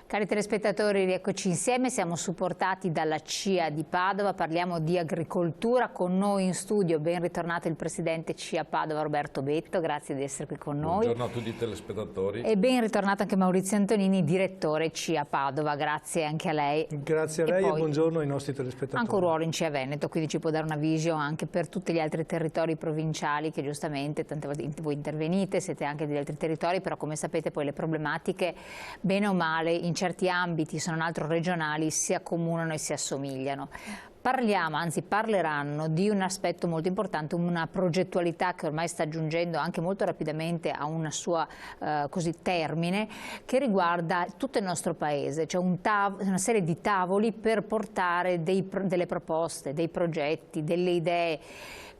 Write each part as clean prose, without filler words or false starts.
Cari telespettatori, rieccoci insieme, siamo supportati dalla CIA di Padova, parliamo di agricoltura, con noi in studio ben ritornato il presidente CIA Padova Roberto Betto, grazie di essere qui con noi. Buongiorno a tutti i telespettatori. E ben ritornato anche Maurizio Antonini, direttore CIA Padova, grazie anche a lei. Grazie a lei e buongiorno ai nostri telespettatori. Anche un ruolo in CIA Veneto, quindi ci può dare una visione anche per tutti gli altri territori provinciali che giustamente tante volte voi intervenite, siete anche degli altri territori, però come sapete poi le problematiche bene o male in certi ambiti, se non altro regionali, si accomunano e si assomigliano. Parliamo, anzi parleranno di un aspetto molto importante, una progettualità che ormai sta giungendo anche molto rapidamente a una sua termine, che riguarda tutto il nostro Paese, cioè una serie di tavoli per portare delle proposte, dei progetti, delle idee,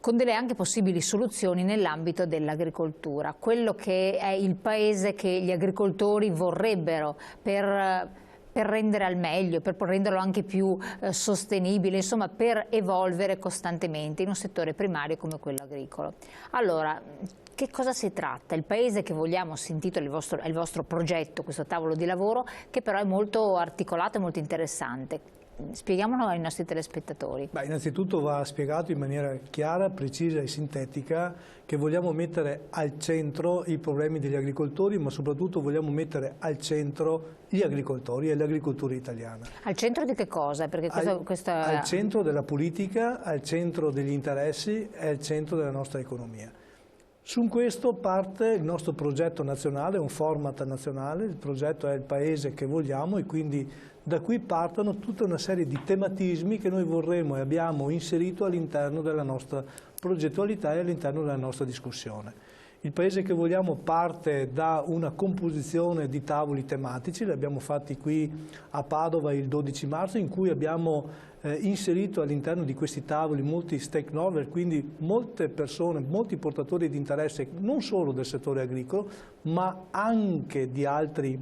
con delle anche possibili soluzioni nell'ambito dell'agricoltura, quello che è il Paese che gli agricoltori vorrebbero per rendere al meglio, per renderlo anche più sostenibile, insomma per evolvere costantemente in un settore primario come quello agricolo. Allora, che cosa si tratta? Il Paese che vogliamo, sentito il vostro progetto, questo tavolo di lavoro, che però è molto articolato e molto interessante. Spieghiamolo ai nostri telespettatori. Innanzitutto va spiegato in maniera chiara, precisa e sintetica che vogliamo mettere al centro i problemi degli agricoltori, ma soprattutto vogliamo mettere al centro gli agricoltori e l'agricoltura italiana. Al centro di che cosa? Perché al centro della politica, al centro degli interessi e al centro della nostra economia. Su questo parte il nostro progetto nazionale, un format nazionale, il progetto è il Paese che vogliamo e quindi da qui partono tutta una serie di tematismi che noi vorremmo e abbiamo inserito all'interno della nostra progettualità e all'interno della nostra discussione. Il Paese che vogliamo parte da una composizione di tavoli tematici, li abbiamo fatti qui a Padova il 12 marzo, in cui abbiamo inserito all'interno di questi tavoli molti stakeholder, quindi molte persone, molti portatori di interesse non solo del settore agricolo, ma anche di altri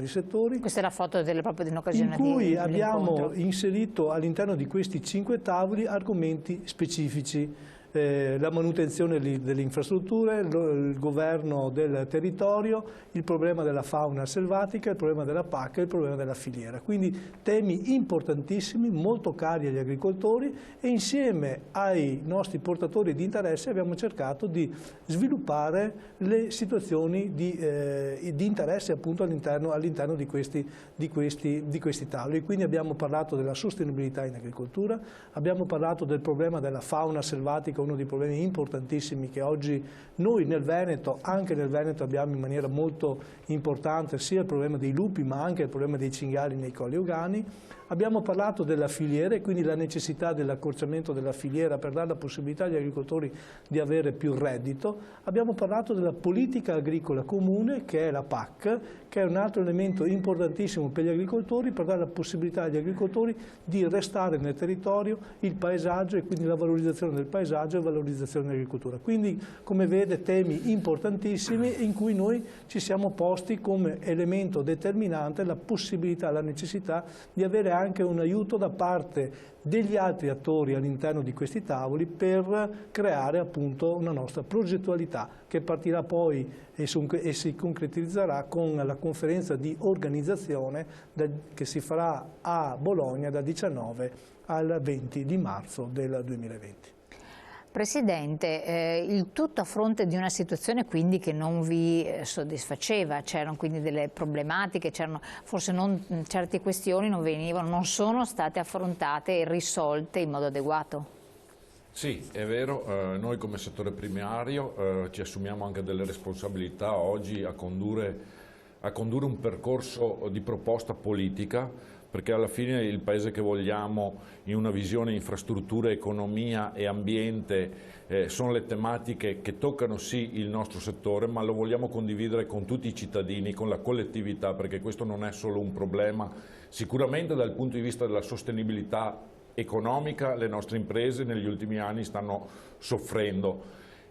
settori. Questa è la foto proprio di un'occasione in cui abbiamo inserito all'interno di questi 5 tavoli argomenti specifici. La manutenzione delle infrastrutture, il governo del territorio, il problema della fauna selvatica, il problema della PAC e il problema della filiera. Quindi temi importantissimi, molto cari agli agricoltori e insieme ai nostri portatori di interesse abbiamo cercato di sviluppare le situazioni di interesse appunto all'interno di questi tavoli. Quindi abbiamo parlato della sostenibilità in agricoltura, abbiamo parlato del problema della fauna selvatica, uno dei problemi importantissimi che oggi noi nel Veneto, anche nel Veneto abbiamo in maniera molto importante, sia il problema dei lupi ma anche il problema dei cinghiali nei colli euganei. Abbiamo parlato della filiera e quindi la necessità dell'accorciamento della filiera per dare la possibilità agli agricoltori di avere più reddito. Abbiamo parlato della politica agricola comune, che è la PAC, che è un altro elemento importantissimo per gli agricoltori, per dare la possibilità agli agricoltori di restare nel territorio, il paesaggio e quindi la valorizzazione del paesaggio e valorizzazione dell'agricoltura. Quindi, come vede, temi importantissimi in cui noi ci siamo posti come elemento determinante la possibilità, la necessità di avere anche un aiuto da parte degli altri attori all'interno di questi tavoli per creare appunto una nostra progettualità che partirà poi e si concretizzerà con la conferenza di organizzazione che si farà a Bologna dal 19 al 20 di marzo del 2020. Presidente, il tutto a fronte di una situazione quindi che non vi soddisfaceva, c'erano quindi delle problematiche, forse certe questioni non sono state affrontate e risolte in modo adeguato. Sì, è vero, noi come settore primario ci assumiamo anche delle responsabilità oggi a condurre un percorso di proposta politica, perché alla fine il Paese che vogliamo in una visione infrastruttura, economia e ambiente sono le tematiche che toccano sì il nostro settore, ma lo vogliamo condividere con tutti i cittadini, con la collettività, perché questo non è solo un problema. Sicuramente dal punto di vista della sostenibilità economica le nostre imprese negli ultimi anni stanno soffrendo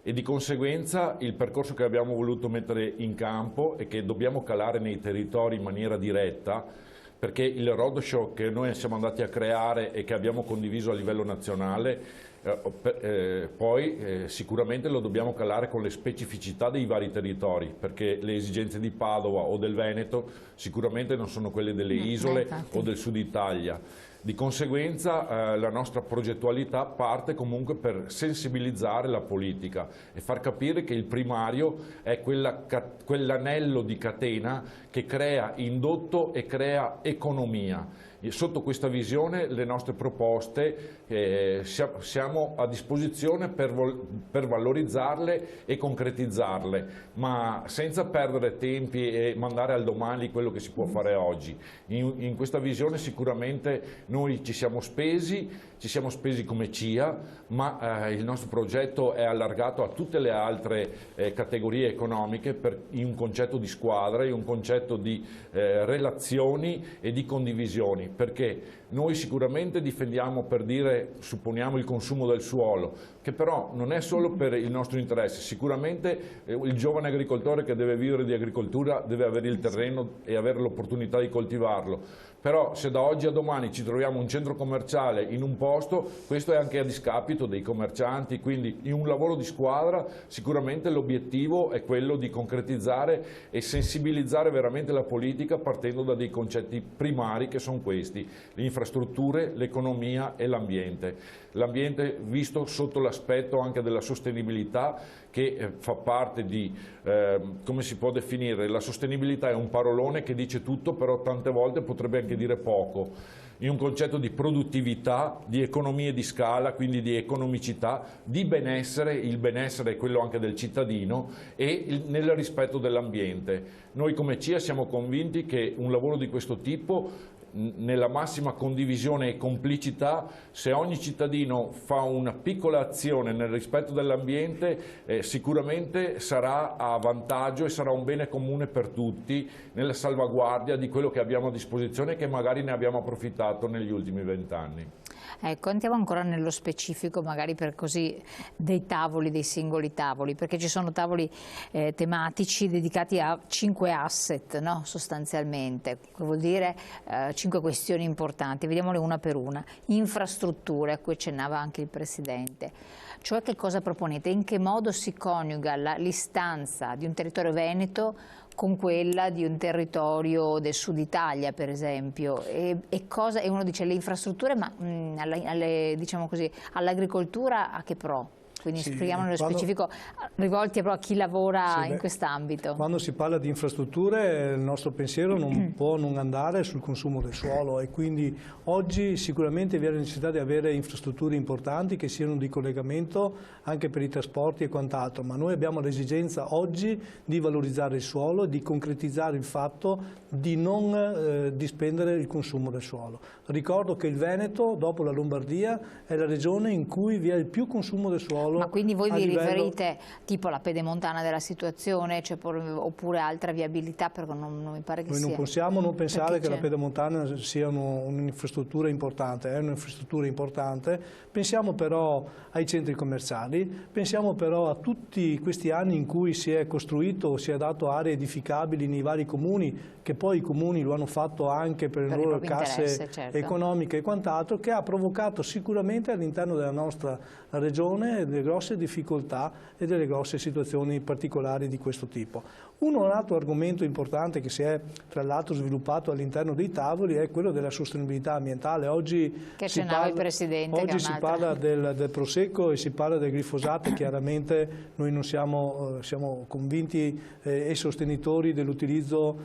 e di conseguenza il percorso che abbiamo voluto mettere in campo e che dobbiamo calare nei territori in maniera diretta, perché il roadshow che noi siamo andati a creare e che abbiamo condiviso a livello nazionale Poi sicuramente lo dobbiamo calare con le specificità dei vari territori, perché le esigenze di Padova o del Veneto sicuramente non sono quelle delle isole o del sud Italia. Di conseguenza la nostra progettualità parte comunque per sensibilizzare la politica e far capire che il primario è quell'anello di catena che crea indotto e crea economia. Sotto questa visione le nostre proposte siamo a disposizione per valorizzarle e concretizzarle, ma senza perdere tempi e mandare al domani quello che si può fare oggi. In questa visione sicuramente noi ci siamo spesi come CIA, ma il nostro progetto è allargato a tutte le altre categorie economiche in un concetto di squadra, in un concetto di relazioni e di condivisioni, perché noi sicuramente difendiamo, per dire, supponiamo il consumo del suolo, che però non è solo per il nostro interesse. Sicuramente il giovane agricoltore che deve vivere di agricoltura deve avere il terreno e avere l'opportunità di coltivarlo. Però se da oggi a domani ci troviamo un centro commerciale in un posto, questo è anche a discapito dei commercianti, quindi in un lavoro di squadra sicuramente l'obiettivo è quello di concretizzare e sensibilizzare veramente la politica partendo da dei concetti primari che sono questi: le infrastrutture, l'economia e l'ambiente. L'ambiente visto sotto l'aspetto anche della sostenibilità, che fa parte di, come si può definire, la sostenibilità è un parolone che dice tutto, però tante volte potrebbe anche dire poco. In un concetto di produttività, di economie di scala, quindi di economicità, di benessere, il benessere è quello anche del cittadino, e nel rispetto dell'ambiente. Noi come CIA siamo convinti che un lavoro di questo tipo, nella massima condivisione e complicità, se ogni cittadino fa una piccola azione nel rispetto dell'ambiente, sicuramente sarà a vantaggio e sarà un bene comune per tutti nella salvaguardia di quello che abbiamo a disposizione e che magari ne abbiamo approfittato negli ultimi 20 anni. Ecco, andiamo ancora nello specifico, magari per così, dei tavoli, dei singoli tavoli, perché ci sono tavoli tematici dedicati a 5 asset, no? Sostanzialmente, che vuol dire 5 questioni importanti, vediamole una per una. Infrastrutture, a cui accennava anche il Presidente, cioè che cosa proponete, in che modo si coniuga l'istanza di un territorio veneto con quella di un territorio del sud Italia, per esempio, e uno dice le infrastrutture, ma diciamo così, all'agricoltura a che pro? Quindi spieghiamo nello specifico, rivolti proprio a chi lavora in quest'ambito. Quando si parla di infrastrutture il nostro pensiero non può non andare sul consumo del suolo, e quindi oggi sicuramente vi è la necessità di avere infrastrutture importanti che siano di collegamento anche per i trasporti e quant'altro, ma noi abbiamo l'esigenza oggi di valorizzare il suolo e di concretizzare il fatto di non dispendere il consumo del suolo. Ricordo che il Veneto, dopo la Lombardia, è la regione in cui vi è il più consumo del suolo. Ma quindi voi vi riferite tipo alla pedemontana della situazione, cioè, oppure altra viabilità, perché non mi pare che sia... Noi non possiamo non pensare che la pedemontana sia un'infrastruttura importante, è un'infrastruttura importante. Pensiamo però ai centri commerciali, pensiamo però a tutti questi anni in cui si è costruito, si è dato aree edificabili nei vari comuni, che poi i comuni lo hanno fatto anche per le loro casse economiche e quant'altro, che ha provocato sicuramente all'interno della nostra regione delle grosse difficoltà e delle grosse situazioni particolari di questo tipo. Un altro argomento importante che si è tra l'altro sviluppato all'interno dei tavoli è quello della sostenibilità ambientale. Oggi si parla del prosecco e si parla del glifosato. Chiaramente noi non siamo convinti e sostenitori dell'utilizzo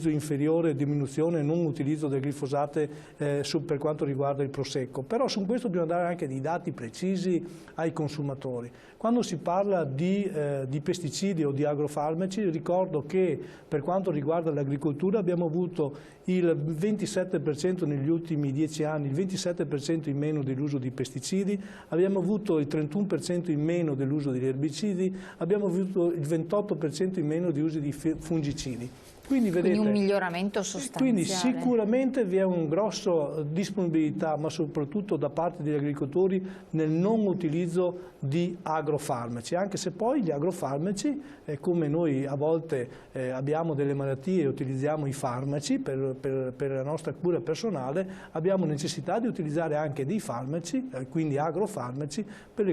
inferiore, diminuzione, non utilizzo del glifosato per quanto riguarda il prosecco. Però su questo dobbiamo dare anche dei dati precisi ai consumatori. Quando si parla di pesticidi o di agrofarmaci, ricordo che per quanto riguarda l'agricoltura abbiamo avuto il 27% negli ultimi 10 anni, il 27% in meno dell'uso di pesticidi, abbiamo avuto il 31% in meno dell'uso degli erbicidi, abbiamo avuto il 28% in meno di uso di fungicidi. Quindi, vedete, quindi un miglioramento sostanziale. Quindi sicuramente vi è una grossa disponibilità, ma soprattutto da parte degli agricoltori, nel non utilizzo di agrofarmaci, anche se poi gli agrofarmaci, come noi a volte abbiamo delle malattie e utilizziamo i farmaci per la nostra cura personale, abbiamo necessità di utilizzare anche dei farmaci, quindi agrofarmaci, per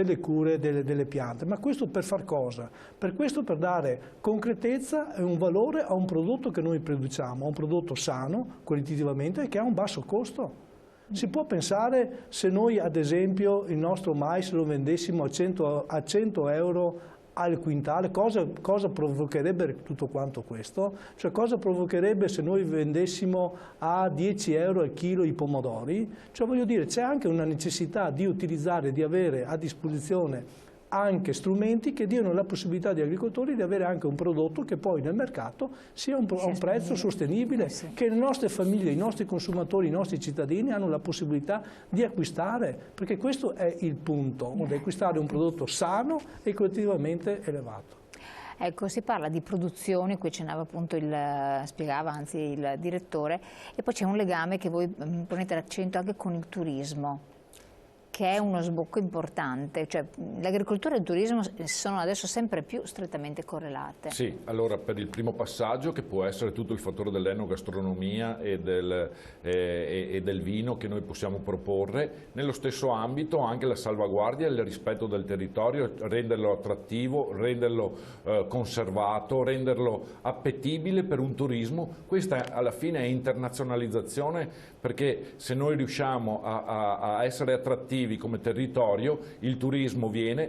le cure delle piante. Ma questo per far cosa? Per questo, per dare concretezza e un valore a un prodotto che noi produciamo, a un prodotto sano qualitativamente e che ha un basso costo. Si può pensare, se noi ad esempio il nostro mais lo vendessimo a 100 euro al quintale, cosa provocherebbe tutto quanto questo? Cioè, cosa provocherebbe se noi vendessimo a 10 euro al chilo i pomodori? Cioè, voglio dire, c'è anche una necessità di utilizzare, di avere a disposizione anche strumenti che diano la possibilità agli agricoltori di avere anche un prodotto che poi nel mercato sia a un prezzo sostenibile, che le nostre famiglie, i nostri consumatori, i nostri cittadini hanno la possibilità di acquistare, perché questo è il punto, di acquistare un prodotto sano e qualitativamente elevato. Ecco, si parla di produzione, qui accennava appunto spiegava anzi il direttore, e poi c'è un legame che voi ponete l'accento anche con il turismo, che è uno sbocco importante, cioè l'agricoltura e il turismo sono adesso sempre più strettamente correlate. Sì, allora per il primo passaggio, che può essere tutto il fattore dell'enogastronomia e del vino che noi possiamo proporre, nello stesso ambito anche la salvaguardia e il rispetto del territorio, renderlo attrattivo, renderlo conservato, renderlo appetibile per un turismo. Questa alla fine è internazionalizzazione, perché se noi riusciamo a essere attrattivi come territorio, il turismo viene,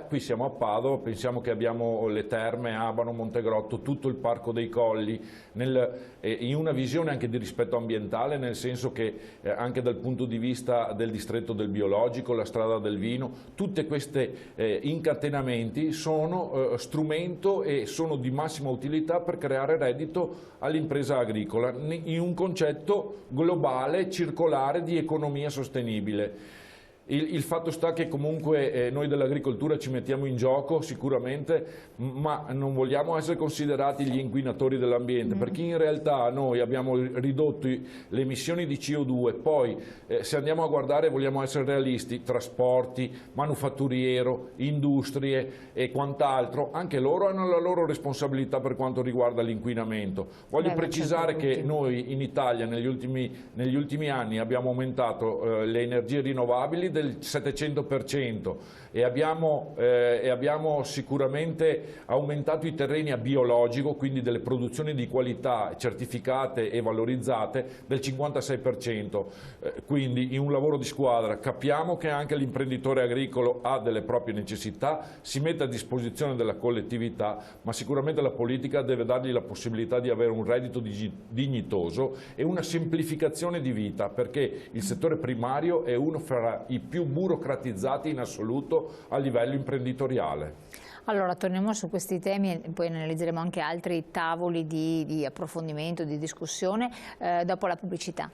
qui siamo a Padova, pensiamo che abbiamo le terme, Abano, Montegrotto, tutto il Parco dei Colli, in una visione anche di rispetto ambientale, nel senso che anche dal punto di vista del distretto del biologico, la strada del vino, tutte queste incatenamenti sono strumento e sono di massima utilità per creare reddito all'impresa agricola in un concetto globale, circolare, di economia sostenibile. Il fatto sta che comunque noi dell'agricoltura ci mettiamo in gioco sicuramente, ma non vogliamo essere considerati gli inquinatori dell'ambiente, perché in realtà noi abbiamo ridotto le emissioni di CO2, poi se andiamo a guardare, vogliamo essere realisti, trasporti, manufatturiero, industrie e quant'altro, anche loro hanno la loro responsabilità per quanto riguarda l'inquinamento. Voglio precisare che noi in Italia negli ultimi anni abbiamo aumentato le energie rinnovabili del 700% e abbiamo sicuramente aumentato i terreni a biologico, quindi delle produzioni di qualità certificate e valorizzate, del 56%. Quindi in un lavoro di squadra capiamo che anche l'imprenditore agricolo ha delle proprie necessità, si mette a disposizione della collettività, ma sicuramente la politica deve dargli la possibilità di avere un reddito dignitoso e una semplificazione di vita, perché il settore primario è uno fra i più burocratizzati in assoluto a livello imprenditoriale. Allora torniamo su questi temi e poi analizzeremo anche altri tavoli di approfondimento, di discussione dopo la pubblicità.